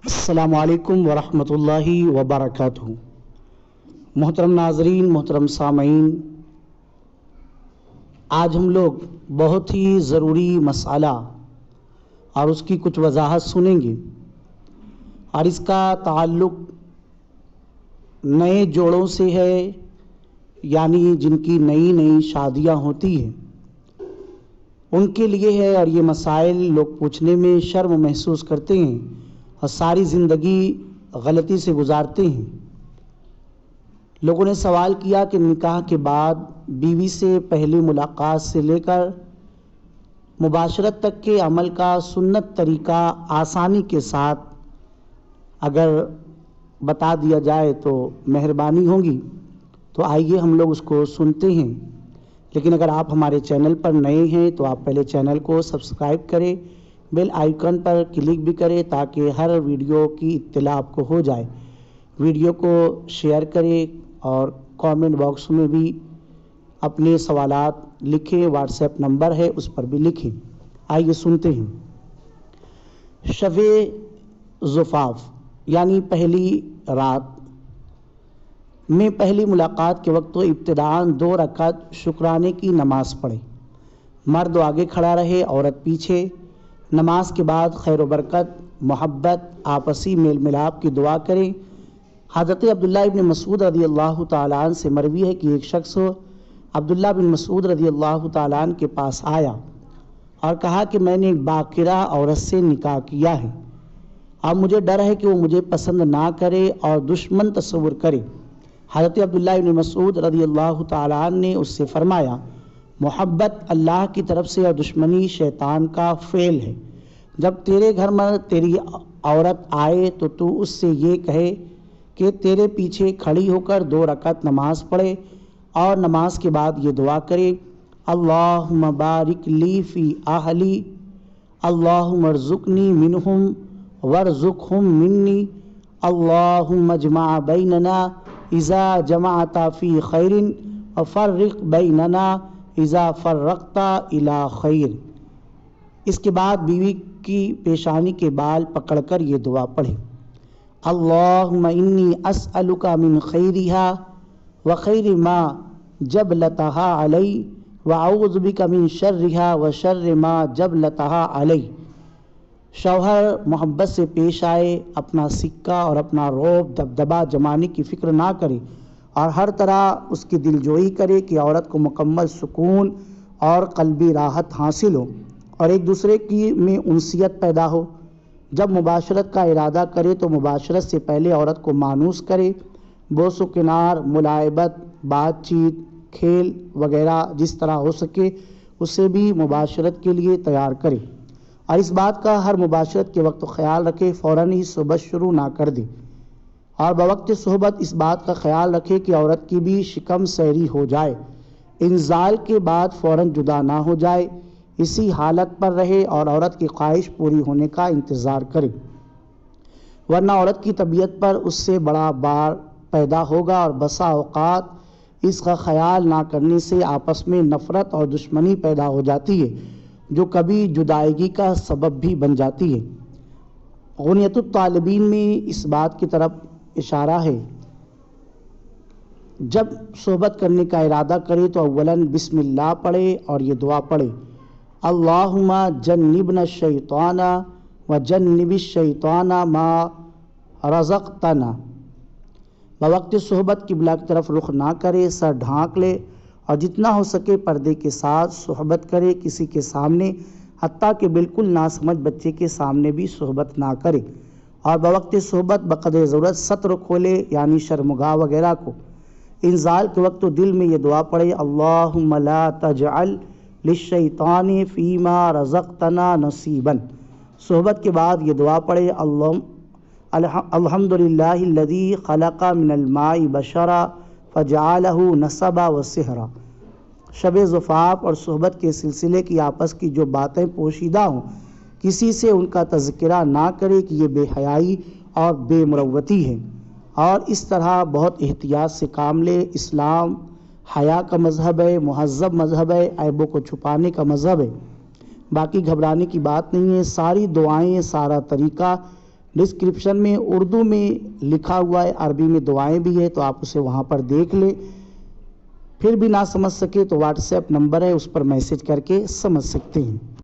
السلام علیکم ورحمۃ اللہ وبرکاتہ۔ محترم ناظرین، محترم سامعین، آج ہم لوگ بہت ہی ضروری مسئلہ اور اس کی کچھ وضاحت سنیں گے، اور اس کا تعلق نئے جوڑوں سے ہے، یعنی جن کی نئی نئی شادیاں ہوتی ہیں ان کے لیے ہے۔ اور یہ مسائل لوگ پوچھنے میں شرم محسوس کرتے ہیں اور ساری زندگی غلطی سے گزارتے ہیں۔ لوگوں نے سوال کیا کہ نکاح کے بعد بیوی سے پہلی ملاقات سے لے کر مباشرت تک کے عمل کا سنت طریقہ آسانی کے ساتھ اگر بتا دیا جائے تو مہربانی ہوگی۔ تو آئیے ہم لوگ اس کو سنتے ہیں، لیکن اگر آپ ہمارے چینل پر نئے ہیں تو آپ پہلے چینل کو سبسکرائب کریں، بیل آئیکن پر کلک بھی کریں تاکہ ہر ویڈیو کی اطلاع آپ کو ہو جائے۔ ویڈیو کو شیئر کریں اور کامنٹ باکس میں بھی اپنے سوالات لکھیں، واٹس ایپ نمبر ہے اس پر بھی لکھیں۔ آئیے سنتے ہیں۔ شب زفاف یعنی پہلی رات میں پہلی ملاقات کے وقت تو ابتداءً 2 رکعت شکرانے کی نماز پڑھے۔ مرد آگے کھڑا رہے، عورت پیچھے۔ نماز کے بعد خیر و برکت، محبت، آپسی میل ملاپ کی دعا کریں۔ حضرت عبداللہ بن مسعود رضی اللہ تعالیٰ عنہ سے مروی ہے کہ ایک شخص عبداللہ بن مسعود رضی اللہ تعالیٰ عنہ کے پاس آیا اور کہا کہ میں نے ایک باقرہ عورت سے نکاح کیا ہے، اب مجھے ڈر ہے کہ وہ مجھے پسند نہ کرے اور دشمن تصور کرے۔ حضرت عبداللہ بن مسعود رضی اللہ تعالیٰ عنہ نے اس سے فرمایا، محبت اللہ کی طرف سے اور دشمنی شیطان کا فعل ہے۔ جب تیرے گھر میں تیری عورت آئے تو تو اس سے یہ کہے کہ تیرے پیچھے کھڑی ہو کر 2 رکعت نماز پڑھے اور نماز کے بعد یہ دعا کرے، اللہم بارک لی فی اہلی، اللہم ارزقنی منہم وارزقہم منی، اللہم اجمع بیننا اذا جمعت فی خیر وفرق بیننا اذا فرقت الی خیر۔ اس کے بعد بیوی کی پیشانی کے بال پکڑ کر یہ دعا پڑھے، اللہم انی اسألک من خیرہا وخیر ما جبلتہا علی واعوذ بک من شرہا وشر ما جبلتہا علی۔ شوہر محبت سے پیش آئے، اپنا سکہ اور اپنا رعب دبدبہ جمانے کی فکر نہ کرے اور ہر طرح اس کی دلجوئی کرے کہ عورت کو مکمل سکون اور قلبی راحت حاصل ہو اور ایک دوسرے کی میں انسیت پیدا ہو۔ جب مباشرت کا ارادہ کرے تو مباشرت سے پہلے عورت کو مانوس کرے، بوس و کنار، ملاعبت، بات چیت، کھیل وغیرہ جس طرح ہو سکے اسے بھی مباشرت کے لیے تیار کرے، اور اس بات کا ہر مباشرت کے وقت خیال رکھے فوراً ہی صحبت شروع نہ کر دے، اور بوقت صحبت اس بات کا خیال رکھے کہ عورت کی بھی شکم سیری ہو جائے، انزال کے بعد فوراً جدا نہ ہو جائے، اسی حالت پر رہے اور عورت کی خواہش پوری ہونے کا انتظار کرے، ورنہ عورت کی طبیعت پر اس سے بڑا بار پیدا ہوگا اور بسا اوقات اس کا خیال نہ کرنے سے آپس میں نفرت اور دشمنی پیدا ہو جاتی ہے جو کبھی جدائیگی کا سبب بھی بن جاتی ہے۔ غنیۃ الطالبین میں اس بات کی طرف اشارہ ہے، جب صحبت کرنے کا ارادہ کرے تو اولاً بسم اللہ پڑھے اور یہ دعا پڑھے، اللہم جنبنا الشیطان وجنب الشیطان ما رزقتنا۔ بوقت صحبت قبلہ کی طرف رخ نہ کرے، سر ڈھانک لے اور جتنا ہو سکے پردے کے ساتھ صحبت کرے، کسی کے سامنے حتیٰ کہ بالکل ناسمجھ بچے کے سامنے بھی صحبت نہ کرے، اور بوقت صحبت بقدر ضرورت ستر کھولے یعنی شرمگاہ وغیرہ کو۔ انزال کے وقت تو دل میں یہ دعا پڑھے، اللہم لا تجعل للشیطان فیما رزقتنا نصیبا۔ صحبت کے بعد یہ دعا پڑھے، الحمدللہ الذی خلق من الماء بشرا فجعلہ نسبا وسحرا۔ شب زفاف اور صحبت کے سلسلے کی آپس کی جو باتیں پوشیدہ ہوں کسی سے ان کا تذکرہ نہ کرے کہ یہ بے حیائی اور بے مروتی ہے، اور اس طرح بہت احتیاط سے کام لے۔ اسلام حیا کا مذہب ہے، مہذب مذہب ہے، عیبوں کو چھپانے کا مذہب ہے، باقی گھبرانے کی بات نہیں ہے۔ ساری دعائیں، سارا طریقہ ڈسکرپشن میں اردو میں لکھا ہوا ہے، عربی میں دعائیں بھی ہے، تو آپ اسے وہاں پر دیکھ لیں۔ پھر بھی نہ سمجھ سکے تو واٹس ایپ نمبر ہے، اس پر میسج کر کے سمجھ سکتے ہیں۔